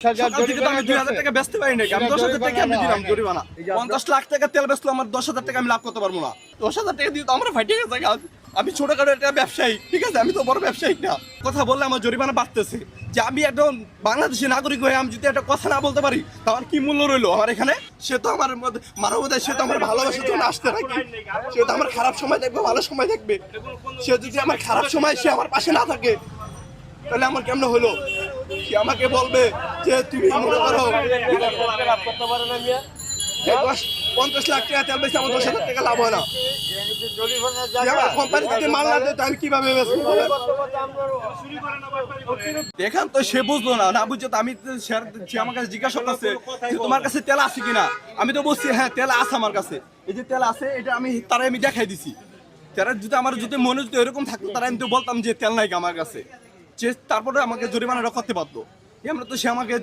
সকাল থেকে তো আমি 2000 টাকা বেচতে পারি নাকি, আমি 10,000 টাকা আমি দিলাম জরিমানা। 50 লাখ টাকা তেল বেচলো, আমার 10,000 টাকা আমি লাভ করতে পারবো না। 10,000 টাকা দিয়ে তো আমরা ফাইটে গেছে। আমি ছোটখাটো একটা ব্যবসায়ী, ঠিক আছে, আমি তো বড় ব্যবসায়ী না। কথা বললে আমার জরিমানা বাড়তেছে। যে আমি একজন বাংলাদেশি নাগরিক হয়ে আমি যদি একটা কথা না বলতে পারি, তাহলে কি মূল্য রইলো আমার এখানে? সে তো আমার মানবতায়, সে তো আমার ভালোবাসার জন্য আসতে নাকি, সে তো আমার খারাপ সময় দেখবে, ভালো সময় দেখবে। সে যদি আমার খারাপ সময় সে আমার পাশে না থাকে, তাহলে আমার কেমন হলো? সে আমাকে বলবে যে তুমি মনে করো 50 লাখ টাকা তেল বেশি আমার 10,000 টাকা লাভ হয় না। আমার কোম্পানি থেকে মাল না দেয়, আমি কিভাবে বেচবো? দেখেন তো, সে বুঝলো না, না বুঝছে তো আমি, সে আমার কাছে জিজ্ঞাসা করছে যে তোমার কাছে তেল আছে কিনা। আমি তো বলছি হ্যাঁ তেল আছে আমার কাছে, এই যে তেল আছে, এটা আমি তারাই আমি দেখাই দিছি। তারা যদি আমার যদি মনে যদি এরকম থাকতো, তারা আমি তো বলতাম যে তেল নাই আমার কাছে। তারপরে আমাকে জরিমানা করতে পারতো। আমরা তো সে আমাকে